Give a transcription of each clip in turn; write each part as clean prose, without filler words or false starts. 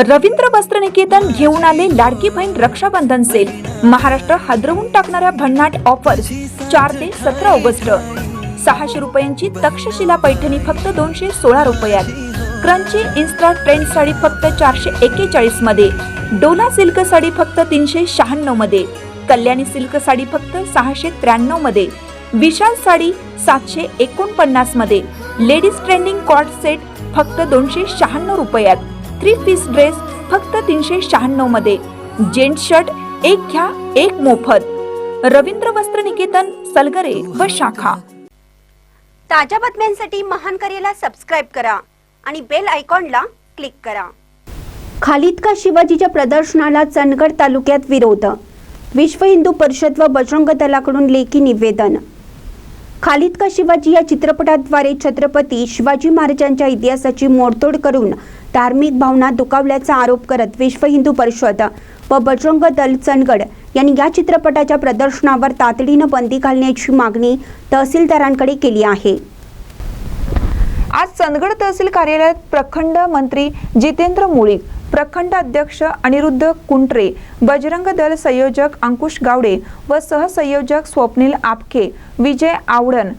रवींद्र वस्त्रनिकेतन घेऊन आले लाडकी बहीण रक्षाबंधन सेल। महाराष्ट्र हादरवून टाकणाऱ्या भन्नाट ऑफर्स 4 ते 17 ऑगस्ट। 600 रुपयांची तक्षशिला पैठणी फक्त 216 रुपयात। क्रंची इन्स्टा ट्रेंड साडी फक्त 441 मध्ये। डोला सिल्क साडी फक्त 396 मध्ये। कल्याणी सिल्क साडी फक्त 693 मध्ये। विशाल साडी 749 मध्ये। लेडीज ट्रेंडिंग कॉर्ड सेट फक्त 296 रुपयात। 3 पीस ड्रेस फक्त 396 मध्ये। जेंट्स शर्ट एक घ्या एक मोफत। रवींद्र वस्त्रनिकेतन, सलगरे व शाखा। ताज्या बातम्यांसाठी महान करेला सबस्क्राइब करा आणि बेल आयकॉनला क्लिक करा। खालिद का शिवाजीच्या प्रदर्शनाला चंदगड तालुक्यात विरोध। विश्व हिंदू परिषद व बजरंग दलाकडून लेखी निवेदन। खालिद का शिवाजी या चित्रपटाद्वारे छत्रपती शिवाजी महाराजांच्या इतिहासाची मोडतोड करून धार्मिक भावना दुखावल्याचा आरोप करत विश्व हिंदू परिषद व बजरंग दल चंदगड यांनी या चित्रपटाच्या प्रदर्शनावर तातडीने बंदी घालण्याची मागणी तहसीलदारांकडे केली आहे। आज चंदगड तहसील कार्यालयात प्रखंड मंत्री जितेंद्र मुळीक, प्रखंड अध्यक्ष अनिरुद्ध कुंट्रे, बजरंग दल संयोजक अंकुश गावडे व सहसंयोजक स्वप्नील आपके, विजय आवडन,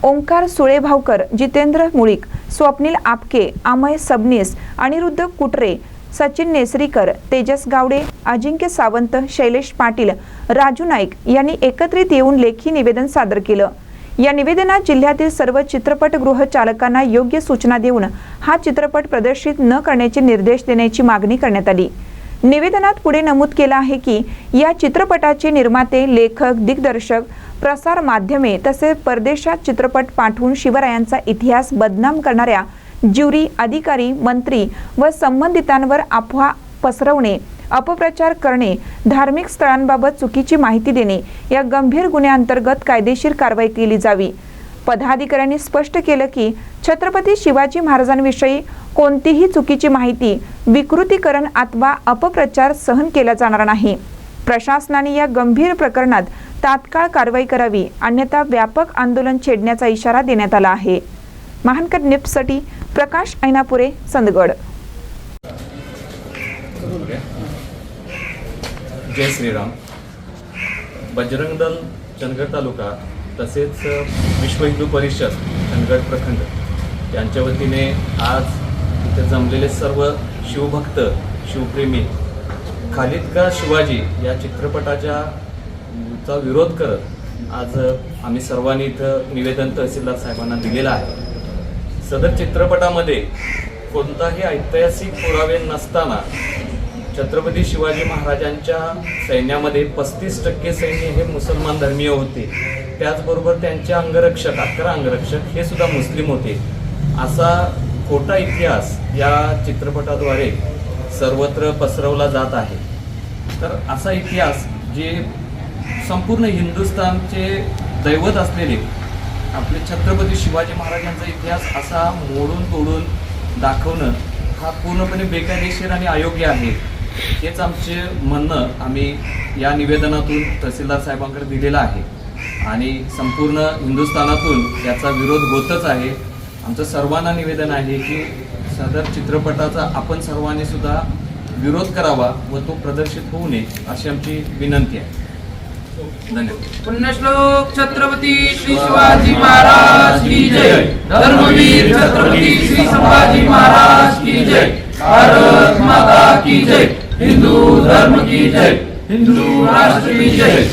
ओंकार सुळेभावकर, जितेंद्र मुळीक, स्वप्नील आपके, अमय सबनीस, अनिरुद्ध कुट्रे, सचिन नेसरीकर, तेजस गावडे, अजिंक्य सावंत, शैलेश पाटील, राजू नाईक यांनी एकत्रित येऊन लेखी निवेदन सादर केलं। या निवेदनात जिल्ह्यातील सर्व चित्रपटगृह चालकांना योग्य सूचना देऊन हा चित्रपट प्रदर्शित न करण्याचे निर्देश देण्याची मागणी करण्यात आली। निवेदनात पुढे नमूद केलं आहे की या चित्रपटाचे निर्माते, लेखक, दिग्दर्शक, प्रसार माध्यमे तसेच परदेशात चित्रपट पाठवून शिवरायांचा इतिहास बदनाम करणाऱ्या ज्युरी, अधिकारी, मंत्री व संबंधितांवर अफवा पसरवणे, अपप्रचार करणे, धार्मिक स्थळांबाबत चुकीची माहिती देणे या गंभीर गुन्ह्यांतर्गत कायदेशीर कारवाई केली जावी। पदाधिकाऱ्यांनी स्पष्ट केलं की छत्रपती शिवाजी महाराजांविषयी कोणतीही चुकीची माहिती, विकृतीकरण अथवा अपप्रचार सहन केला जाणार नाही। प्रशासनाने या गंभीर प्रकरणात तात्काळ कारवाई करावी, अन्यथा व्यापक आंदोलन छेडण्याचा इशारा देण्यात आला आहे। महानकर न्यूजसाठी प्रकाश ऐनापुरे, चंदगड। जय श्रीराम। बजरंग दल चंदगड तालुका तसेच विश्व हिंदू परिषद चंदगड प्रखंड यांच्या वतीने आज इथे जमलेले सर्व शिवभक्त, शिवप्रेमी खालिद का शिवाजी या चित्रपटाचा विरोध करत आज आम्ही सर्वांनी इथं निवेदन तहसीलदार साहेबांना दिलेलं आहे। सदर चित्रपटामध्ये कोणताही ऐतिहासिक पुरावे नसताना छत्रपती शिवाजी महाराजांच्या सैन्यामध्ये 35% सैन्य हे मुसलमान धर्मीय होते, त्याचबरोबर त्यांचे अंगरक्षक 11 अंगरक्षक हे सुद्धा मुस्लिम होते, असा खोटा इतिहास या चित्रपटाद्वारे सर्वत्र पसरवला जात आहे। तर असा इतिहास जे संपूर्ण हिंदुस्थानचे दैवत असलेले आपले छत्रपती शिवाजी महाराजांचा इतिहास असा मोडून तोडून दाखवणं हा पूर्णपणे बेकायदेशीर आणि अयोग्य आहे। हेच आमचे म्हणणं आम्ही या निवेदनातून तहसीलदार साहेबांकडे दिलेलं आहे आणि संपूर्ण हिंदुस्थानातून याचा विरोध होतच आहे। आमचं सर्वांना निवेदन आहे की सदर चित्रपटाचा आपण सर्वांनी सुद्धा विरोध करावा व तो प्रदर्शित होऊ नये अशी आमची विनंती आहे। धन्यवाद। पुण्यश्लोक छत्रपती श्री शिवाजी महाराज की जय। धर्मवीर छत्रपती श्री संभाजी महाराज की जय। भारत माता की जय। हिंदू धर्म की जय। हिंदू राष्ट्र की जय।